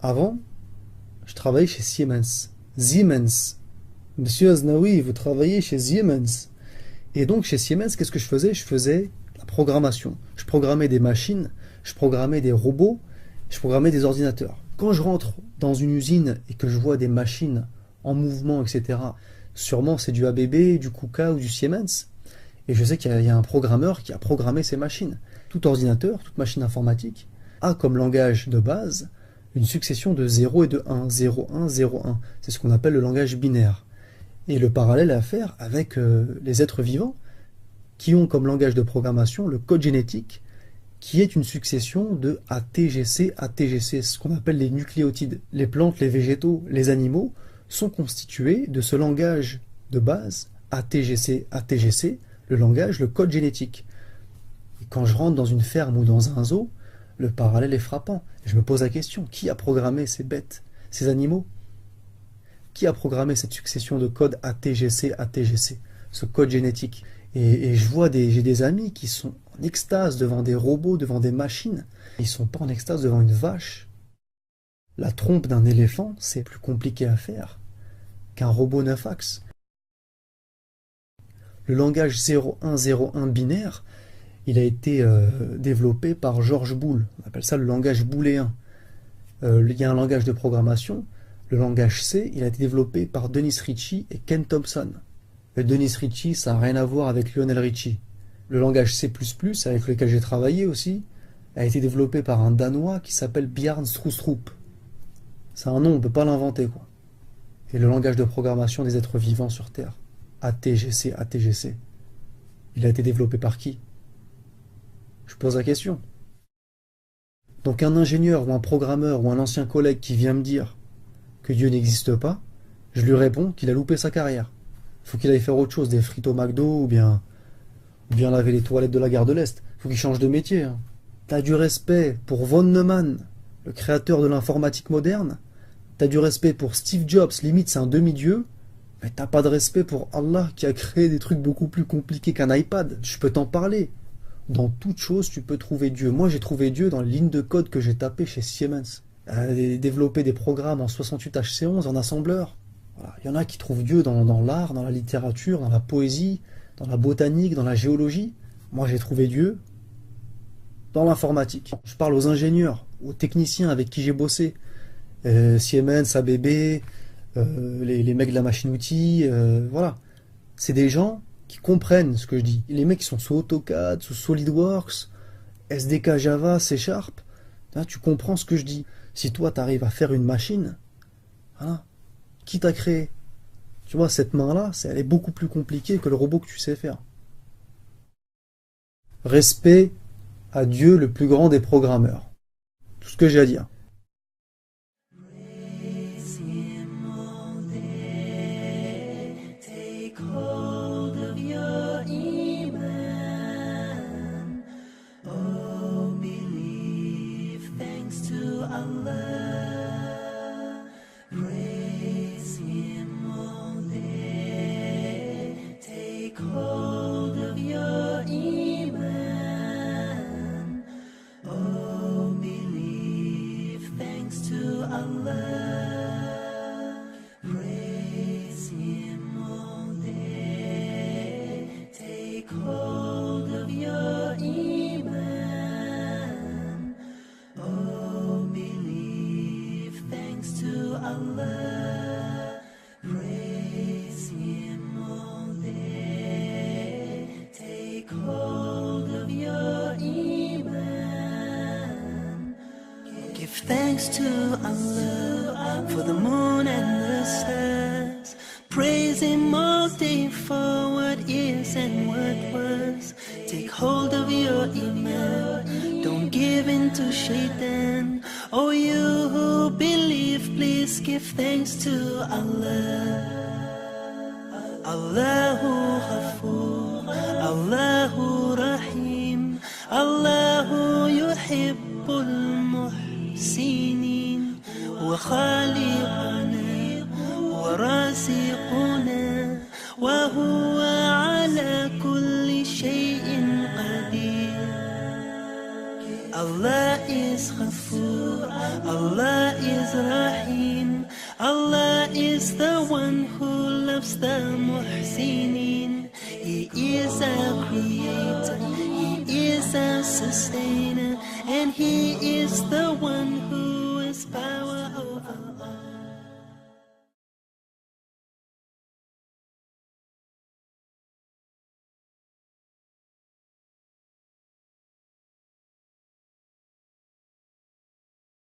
Avant, je travaillais chez Siemens. Siemens. Monsieur Aznaoui, vous travaillez chez Siemens. Et donc chez Siemens, qu'est-ce que je faisais? Je faisais la programmation. Je programmais des machines, je programmais des robots, je programmais des ordinateurs. Quand je rentre dans une usine et que je vois des machines en mouvement, etc., sûrement c'est du ABB, du KUKA ou du Siemens. Et je sais qu'il y a un programmeur qui a programmé ces machines. Tout ordinateur, toute machine informatique a comme langage de base une succession de 0 et de 1, 0, 1, 0, 1. C'est ce qu'on appelle le langage binaire. Et le parallèle à faire avec les êtres vivants qui ont comme langage de programmation le code génétique qui est une succession de ATGC, ATGC, ce qu'on appelle les nucléotides. Les plantes, les végétaux, les animaux sont constitués de ce langage de base, ATGC, ATGC, le langage, le code génétique. Et quand je rentre dans une ferme ou dans un zoo, le parallèle est frappant. Et je me pose la question, qui a programmé ces bêtes, ces animaux? Qui a programmé cette succession de codes ATGC, ATGC, ce code génétique? Et je vois j'ai des amis qui sont en extase devant des robots, devant des machines. Ils ne sont pas en extase devant une vache. La trompe d'un éléphant, c'est plus compliqué à faire qu'un robot 9 axes. Le langage 0101 binaire, il a été développé par George Boole. On appelle ça le langage booléen. Il y a un langage de programmation. Le langage C, il a été développé par Dennis Ritchie et Ken Thompson. Le Dennis Ritchie, ça n'a rien à voir avec Lionel Richie. Le langage C++, avec lequel j'ai travaillé aussi, a été développé par un Danois qui s'appelle Bjarne Stroustrup. C'est un nom, on ne peut pas l'inventer, quoi. Et le langage de programmation des êtres vivants sur Terre, ATGC, ATGC, il a été développé par qui? Je pose la question. Donc un ingénieur ou un programmeur ou un ancien collègue qui vient me dire que Dieu n'existe pas, je lui réponds qu'il a loupé sa carrière. Il faut qu'il aille faire autre chose, des frites au McDo ou bien laver les toilettes de la gare de l'Est. Il faut qu'il change de métier. Hein. T'as du respect pour von Neumann, le créateur de l'informatique moderne. T'as du respect pour Steve Jobs, limite c'est un demi-dieu. Mais t'as pas de respect pour Allah qui a créé des trucs beaucoup plus compliqués qu'un iPad. Je peux t'en parler. Dans toute chose, tu peux trouver Dieu. Moi, j'ai trouvé Dieu dans les lignes de code que j'ai tapées chez Siemens. Développer des programmes en 68HC11 en assembleur. Voilà. Il y en a qui trouvent Dieu dans l'art, dans la littérature, dans la poésie, dans la botanique, dans la géologie. Moi, j'ai trouvé Dieu dans l'informatique. Je parle aux ingénieurs, aux techniciens avec qui j'ai bossé. Siemens, ABB, les mecs de la machine-outil, voilà. C'est des gens qui comprennent ce que je dis. Les mecs qui sont sous AutoCAD, sous SolidWorks, SDK Java, C#, hein, tu comprends ce que je dis. Si toi, tu arrives à faire une machine, voilà, qui t'a créé? Tu vois, cette main-là, elle est beaucoup plus compliquée que le robot que tu sais faire. Respect à Dieu, le plus grand des programmeurs. Tout ce que j'ai à dire. Thanks to Allah for the moon and the stars. Praise Him all day for what is and what was. Take hold of your iman. Don't give in to shaitan. Oh, you who believe, please give thanks to Allah. Allahu Ghafur. يحب المحسنين وخالقنا ورازقنا وهو على كل شيء قدير. Allah is Ghafoor, Allah is Rahim, Allah is the one who loves the Muhsinin. He is our creator, He is our sustainer, and He is the one